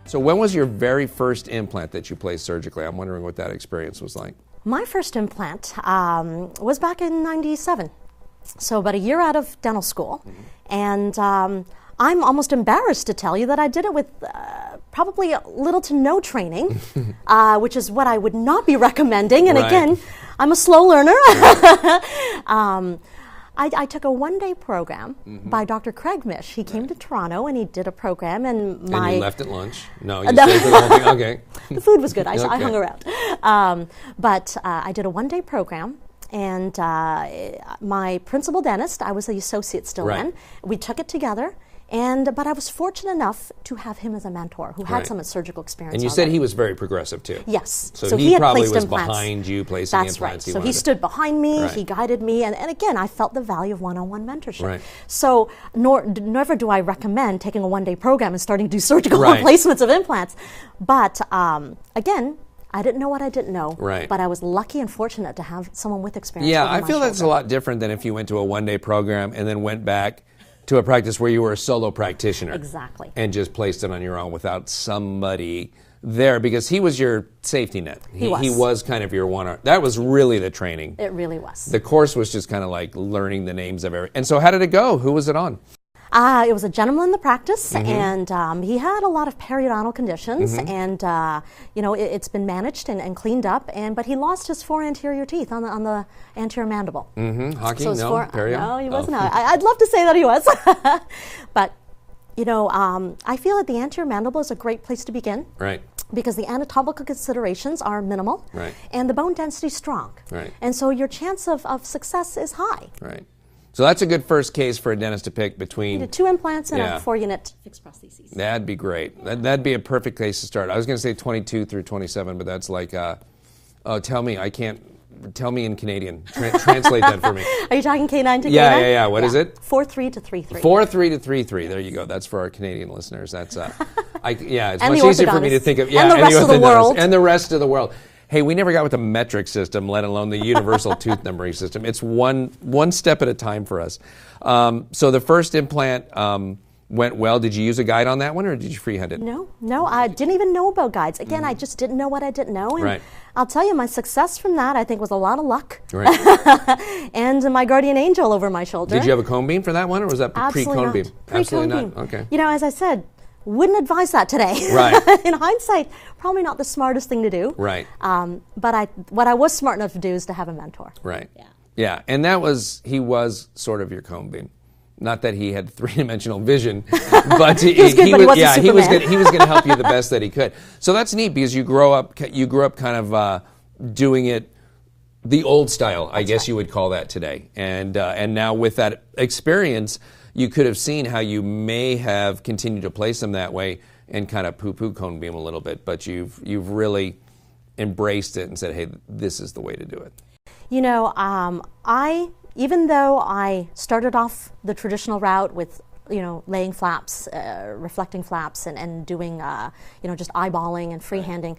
So when was your very first implant that you placed surgically? I'm wondering what that experience was like. My first implant was back in '97, so about a year out of dental school. And I'm almost embarrassed to tell you that I did it with probably little to no training, which is what I would not be recommending. And again, I'm a slow learner. I took a one-day program by Dr. Craig Mish. He came to Toronto and he did a program, and you left at lunch? No, you stayed for the whole thing? Okay. The food was good. I hung around. But I did a one-day program, and my principal dentist, I was the associate still then, we took it together. But I was fortunate enough to have him as a mentor who had some surgical experience. And you said he was very progressive too. Yes. So he had probably placed was implants. behind you placing That's implants. Right. So he stood behind me, he guided me, and again, I felt the value of one-on-one mentorship. Right. So never do I recommend taking a one-day program and starting to do surgical replacements of implants. But again, I didn't know what I didn't know, but I was lucky and fortunate to have someone with experience. Yeah, I feel that's a lot different than if you went to a one-day program and then went back to a practice where you were a solo practitioner. Exactly. And just placed it on your own without somebody there, because he was your safety net. He was. He was kind of your one. That was really the training. It really was. The course was just kind of like learning the names of every. And so how did it go? Who was it on? It was a gentleman in the practice, and he had a lot of periodontal conditions, and it's been managed and cleaned up. But he lost his 4 anterior teeth on the anterior mandible. Hockey? So Perio? No, he wasn't. I'd love to say that he was, but I feel that the anterior mandible is a great place to begin. Right. Because the anatomical considerations are minimal, and the bone density is strong, and so your chance of success is high. Right. So that's a good first case for a dentist to pick between... You did 2 implants and a 4-unit fixed prosthesis. That'd be great. That'd be a perfect case to start. I was going to say 22 through 27, but that's like, tell me in Canadian. Translate that for me. Are you talking K9 to K9? Yeah. What is it? 4-3 to 3-3. 4-3 to 3-3. There you go. That's for our Canadian listeners. That's, it's and much easier for me to think of. And the rest of the world. And the rest of the world. Hey, we never got with the metric system, let alone the universal tooth numbering system. It's one step at a time for us. So the first implant went well. Did you use a guide on that one, or did you freehand it? No, I didn't even know about guides. Again, I just didn't know what I didn't know. And I'll tell you, my success from that, I think, was a lot of luck. And my guardian angel over my shoulder. Did you have a cone beam for that one, or was that pre-cone beam? Absolutely not. Okay. As I said, wouldn't advise that today. In hindsight, probably not the smartest thing to do. But what I was smart enough to do is to have a mentor. Yeah. And he was sort of your cone beam. Not that he had 3-dimensional vision, but he was going to help you the best that he could. So that's neat, because you grew up kind of doing it the old style, I guess you would call that today. And now with that experience, you could have seen how you may have continued to place them that way and kind of poo-poo cone beam a little bit, but you've really embraced it and said, hey, this is the way to do it. Even though I started off the traditional route with laying flaps, reflecting flaps, and doing just eyeballing and freehanding,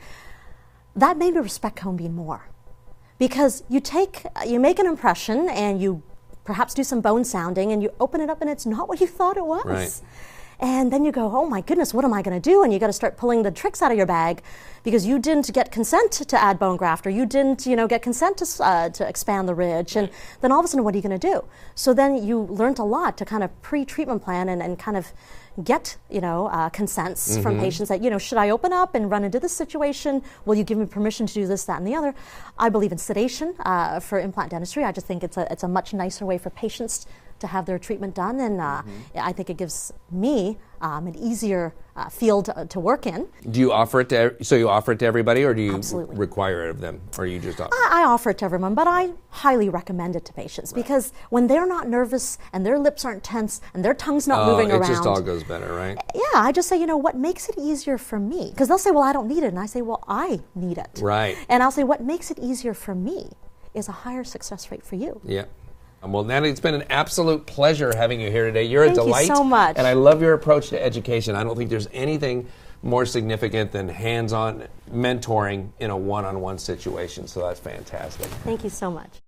that made me respect cone beam more, because you make an impression and you perhaps do some bone sounding, and you open it up and it's not what you thought it was. And then you go, oh my goodness, what am I going to do? And you got to start pulling the tricks out of your bag because you didn't get consent to add bone graft, or you didn't, get consent to expand the ridge. And then all of a sudden, what are you going to do? So then you learned a lot to kind of pre-treatment plan and kind of get, consents from patients that, should I open up and run into this situation? Will you give me permission to do this, that, and the other? I believe in sedation for implant dentistry. I just think it's a much nicer way for patients to have their treatment done, and I think it gives me an easier field to work in. Do you offer it to everybody, or do you Absolutely. require it of them, or you just offer? I offer it to everyone, but I highly recommend it to patients because when they're not nervous and their lips aren't tense and their tongue's not moving around, it just all goes better, right? Yeah, I just say, what makes it easier for me? Because they'll say, well, I don't need it, and I say, well, I need it. Right. And I'll say, what makes it easier for me is a higher success rate for you. Yeah. Well, Natalie, it's been an absolute pleasure having you here today. You're a delight. Thank you so much. And I love your approach to education. I don't think there's anything more significant than hands-on mentoring in a one-on-one situation. So that's fantastic. Thank you so much.